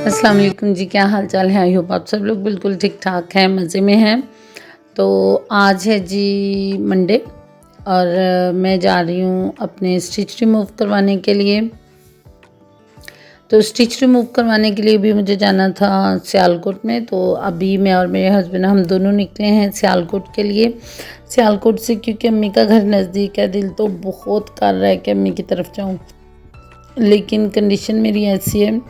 अस्सलाम वालेकुम जी, क्या हाल चाल है। आई होप आप सब लोग बिल्कुल ठीक ठाक हैं, मज़े में हैं। तो आज है जी मंडे और मैं जा रही हूँ अपने स्टिच रिमूव करवाने के लिए। तो स्टिच रिमूव करवाने के लिए भी मुझे जाना था सियालकोट में। तो अभी मैं और मेरे हस्बैंड हम दोनों निकले हैं सियालकोट के लिए। सियालकोट से क्योंकि अम्मी का घर नज़दीक है, दिल तो बहुत कर रहा है कि अम्मी की तरफ जाऊँ, लेकिन कंडीशन मेरी ऐसी है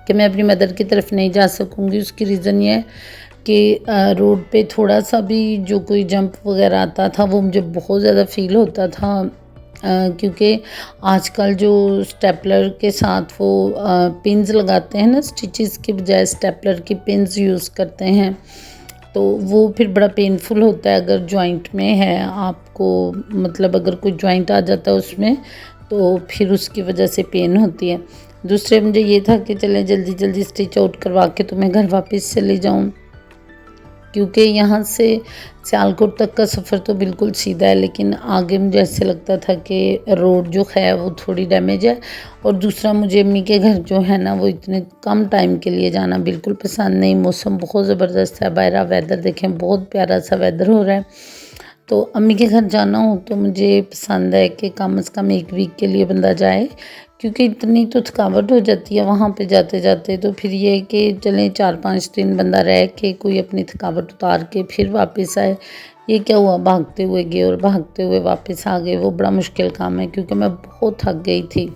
कि मैं अपनी मदर की तरफ नहीं जा सकूँगी। उसकी रीज़न ये है कि रोड पे थोड़ा सा भी जो कोई जंप वगैरह आता था वो मुझे बहुत ज़्यादा फ़ील होता था, क्योंकि आजकल जो स्टेपलर के साथ वो पिन्स लगाते हैं ना, स्टिचेस की बजाय स्टेपलर की पिन्स यूज़ करते हैं, तो वो फिर बड़ा पेनफुल होता है अगर जॉइंट में है आपको, मतलब अगर कोई जॉइंट आ जाता है उसमें तो फिर उसकी वजह से पेन होती है। दूसरे मुझे ये था कि चलें जल्दी जल्दी स्टिच आउट करवा के तो मैं घर वापस चली जाऊँ, क्योंकि यहाँ से सियालकोट तक का सफ़र तो बिल्कुल सीधा है, लेकिन आगे मुझे ऐसे लगता था कि रोड जो है वो थोड़ी डैमेज है। और दूसरा मुझे अम्मी के घर जो है ना वो इतने कम टाइम के लिए जाना बिल्कुल पसंद नहीं। मौसम बहुत ज़बरदस्त है, बाहर वेदर देखें, बहुत प्यारा सा वेदर हो रहा है। तो अम्मी के घर जाना हो तो मुझे पसंद है कि कम से कम 1 वीक के लिए बंदा जाए, क्योंकि इतनी तो थकावट हो जाती है वहाँ पे जाते जाते। तो फिर ये है कि चलें 4-5 दिन बंदा रह के कोई अपनी थकावट उतार के फिर वापस आए। ये क्या हुआ, भागते हुए गए और भागते हुए वापस आ गए, वो बड़ा मुश्किल काम है, क्योंकि मैं बहुत थक गई थी।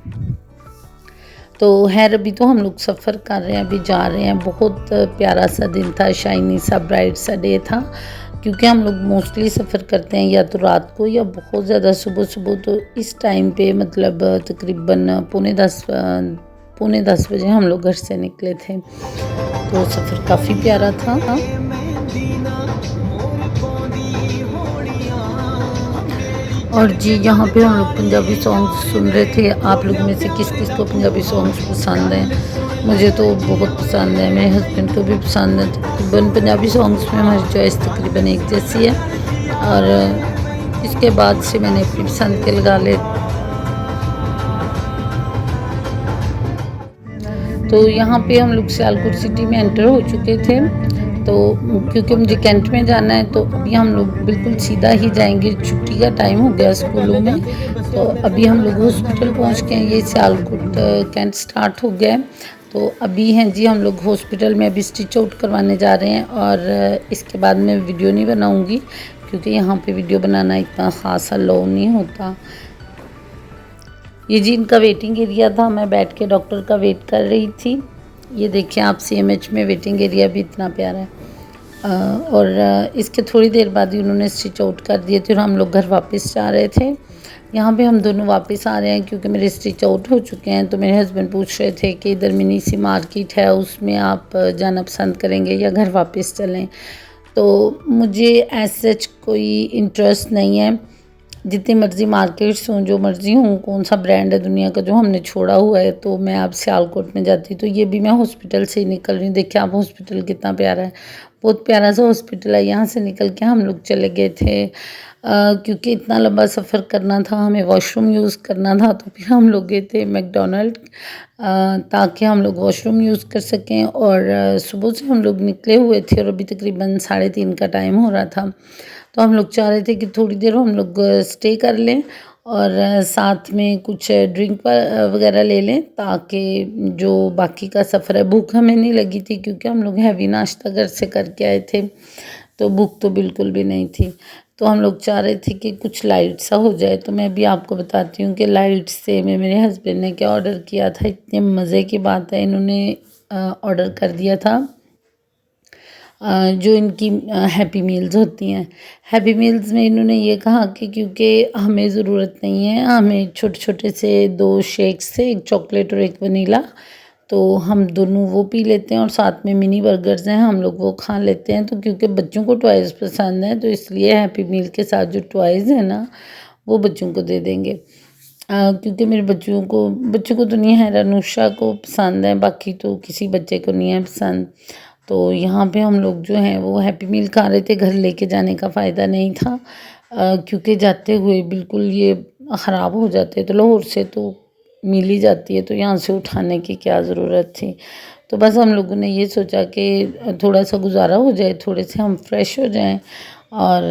तो खैर अभी तो हम लोग सफ़र कर रहे हैं, अभी जा रहे हैं। बहुत प्यारा सा दिन था, शाइनी सा ब्राइट सा डे था, क्योंकि हम लोग मोस्टली सफ़र करते हैं या तो रात को या बहुत ज़्यादा सुबह सुबह। तो इस टाइम पे मतलब तकरीबन पौने 10 बजे हम लोग घर से निकले थे। तो सफ़र काफ़ी प्यारा था। और जी यहाँ पे हम लोग पंजाबी सॉन्ग्स सुन रहे थे। आप लोग में से किस किस को पंजाबी सॉन्ग्स पसंद हैं? मुझे तो बहुत पसंद है, मेरे हस्बैंड को भी पसंद है। तकरीबन पंजाबी सॉन्ग्स में हमारी चॉइस तकरीबन एक जैसी है, और इसके बाद से मैंने अपनी पसंद के लगा ले। तो यहाँ पे हम लोग सियालकोट सिटी में एंटर हो चुके थे। तो क्योंकि मुझे कैंट में जाना है तो अभी हम लोग बिल्कुल सीधा ही जाएंगे, छुट्टी का टाइम हो गया स्कूलों में। तो अभी हम लोग हॉस्पिटल पहुँच गए हैं, ये सियालकोट कैंट स्टार्ट हो गया है। तो अभी हैं जी हम लोग हॉस्पिटल में, अभी स्टिच आउट करवाने जा रहे हैं। और इसके बाद मैं वीडियो नहीं बनाऊँगी, क्योंकि यहाँ पर वीडियो बनाना इतना ख़ास अलाउ नहीं होता। ये जी इनका वेटिंग एरिया था, मैं बैठ के डॉक्टर का वेट कर रही थी। ये देखिए आप CMH में वेटिंग एरिया भी इतना प्यारा है। और इसके थोड़ी देर बाद ही उन्होंने स्टिच आउट कर दिए थे और हम लोग घर वापस जा रहे थे। यहाँ पे हम दोनों वापस आ रहे हैं क्योंकि मेरे स्टिच आउट हो चुके हैं। तो मेरे हस्बैंड पूछ रहे थे कि इधर मिनी सी मार्केट है, उसमें आप जाना पसंद करेंगे या घर वापस चलें। तो मुझे ऐसा कोई इंटरेस्ट नहीं है, जितनी मर्ज़ी मार्केट्स हों, जो मर्ज़ी हों, कौन सा ब्रांड है दुनिया का जो हमने छोड़ा हुआ है। तो मैं अब सियालकोट में जाती, तो ये भी मैं हॉस्पिटल से ही निकल रही हूँ। देखिए आप हॉस्पिटल कितना प्यारा है, बहुत प्यारा सा हॉस्पिटल है। यहाँ से निकल के हम लोग चले गए थे, क्योंकि इतना लंबा सफ़र करना था, हमें वॉशरूम यूज़ करना था। तो फिर हम लोग गए थे मैकडॉनल्ड, ताकि हम लोग वॉशरूम यूज़ कर सकें। और सुबह से हम लोग निकले हुए थे और अभी तकरीबन 3:30 का टाइम हो रहा था। तो हम लोग चाह रहे थे कि थोड़ी देर हम लोग स्टे कर लें और साथ में कुछ ड्रिंक वगैरह ले लें, ताकि जो बाकी का सफ़र है, भूख हमें नहीं लगी थी क्योंकि हम लोग हैवी नाश्ता घर से करके आए थे, तो भूख तो बिल्कुल भी नहीं थी। तो हम लोग चाह रहे थे कि कुछ लाइट सा हो जाए। तो मैं भी आपको बताती हूँ कि लाइट से में मेरे हस्बैंड ने क्या ऑर्डर किया था। इतने मज़े की बात है, इन्होंने ऑर्डर कर दिया था जो इनकी हैप्पी मील्स होती हैं। हैप्पी मील्स में इन्होंने ये कहा कि क्योंकि हमें ज़रूरत नहीं है, हमें छोटे छोटे से 2 शेक्स से, एक चॉकलेट और एक वनीला, तो हम दोनों वो पी लेते हैं और साथ में मिनी बर्गर्स हैं, हम लोग वो खा लेते हैं। तो क्योंकि बच्चों को टॉयज़ पसंद है, तो इसलिए हैप्पी मील के साथ जो टॉयज़ है ना वो बच्चों को दे देंगे। क्योंकि मेरे बच्चों को तो नहीं है, रनुषा को पसंद है, बाकी तो किसी बच्चे को नहीं है पसंद। तो यहाँ पे हम लोग जो हैं वो हैप्पी मील खा रहे थे, घर लेके जाने का फ़ायदा नहीं था, क्योंकि जाते हुए बिल्कुल ये ख़राब हो जाते। तो लाहौर से तो मिल ही जाती है, तो यहाँ से उठाने की क्या ज़रूरत थी। तो बस हम लोगों ने ये सोचा कि थोड़ा सा गुजारा हो जाए, थोड़े से हम फ्रेश हो जाएं और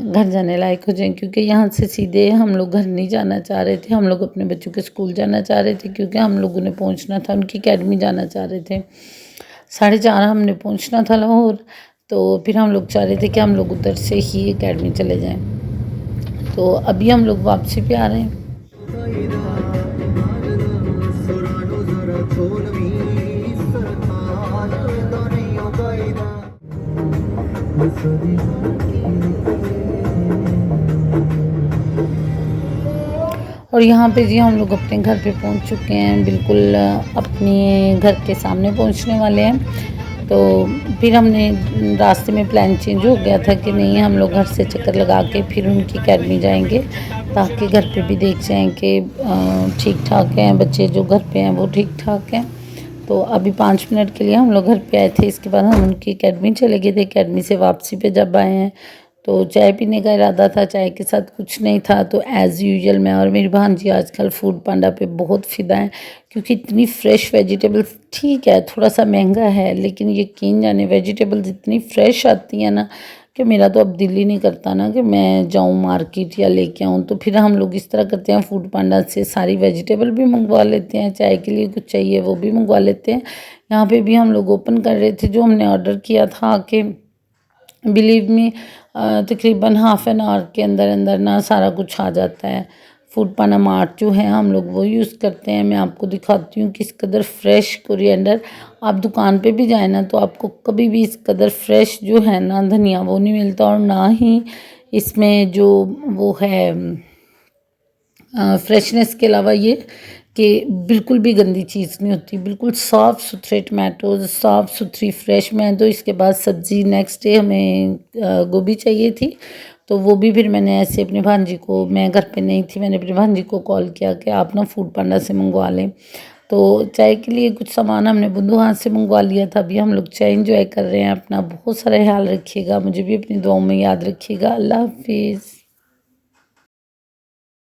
घर जाने लायक हो जाएं, क्योंकि यहाँ से सीधे हम लोग घर नहीं जाना चाह रहे थे। हम लोग अपने बच्चों के स्कूल जाना चाह रहे थे, क्योंकि हम लोगों ने पहुँचना था, उनकी अकेडमी जाना चाह रहे थे। 4:30 हमने पहुँचना था लाहौर, तो फिर हम लोग चाह रहे थे कि हम लोग उधर से ही अकेडमी चले जाएँ। तो अभी हम लोग वापसी पे आ रहे हैं। और यहाँ पे जी हम लोग अपने घर पे पहुँच चुके हैं, बिल्कुल अपने घर के सामने पहुँचने वाले हैं। तो फिर हमने रास्ते में प्लान चेंज हो गया था कि नहीं, हम लोग घर से चक्कर लगा के फिर उनकी अकेडमी जाएंगे, ताकि घर पे भी देख जाएं कि ठीक ठाक हैं बच्चे, जो घर पे हैं वो ठीक ठाक हैं। तो अभी 5 मिनट के लिए हम लोग घर पे आए थे, इसके बाद हम उनकी अकेडमी चले गए थे। अकेडमी से वापसी पे जब आए हैं तो चाय पीने का इरादा था, चाय के साथ कुछ नहीं था। तो एज़ यूजुअल मैं और मेरी भांजी आजकल फूड पांडा पे बहुत फ़िदा हैं, क्योंकि इतनी फ्रेश वेजिटेबल्स, ठीक है थोड़ा सा महंगा है, लेकिन यकीन जाने वेजिटेबल्स इतनी फ्रेश आती हैं ना कि मेरा तो अब दिल ही नहीं करता ना कि मैं जाऊँ मार्केट या लेके आऊँ। तो फिर हम लोग इस तरह करते हैं, फूड पांडा से सारी वेजिटेबल भी मंगवा लेते हैं, चाय के लिए कुछ चाहिए वो भी मंगवा लेते हैं। यहाँ पे भी हम लोग ओपन कर रहे थे जो हमने ऑर्डर किया था, कि बिलीव मी तकरीबन हाफ़ एन आवर के अंदर अंदर ना सारा कुछ आ जाता है। फूड पांडा मार्ट जो है हम लोग वो यूज़ करते हैं। मैं आपको दिखाती हूँ किस कदर फ्रेश कोरिएंडर, आप दुकान पे भी जाए ना तो आपको कभी भी इस कदर फ्रेश जो है ना धनिया वो नहीं मिलता, और ना ही इसमें जो वो है फ्रेशनेस के अलावा ये कि बिल्कुल भी गंदी चीज़ नहीं होती, बिल्कुल साफ़ सुथरे टमाटोज़, साफ़ सुथरी फ्रेश। मैं तो इसके बाद सब्ज़ी नेक्स्ट डे हमें गोभी चाहिए थी, तो वो भी फिर मैंने ऐसे अपनी भांजी को, मैं घर पे नहीं थी, मैंने अपनी भांजी को कॉल किया कि आप ना फूड पांडा से मंगवा लें। तो चाय के लिए कुछ सामान हमने बुंदू हाथ से मंगवा लिया था। अभी हम लोग चाय इंजॉय कर रहे हैं। अपना बहुत सारा ख्याल रखिएगा, मुझे भी अपनी दुआओं में याद रखिएगा। अल्लाह हाफिज़।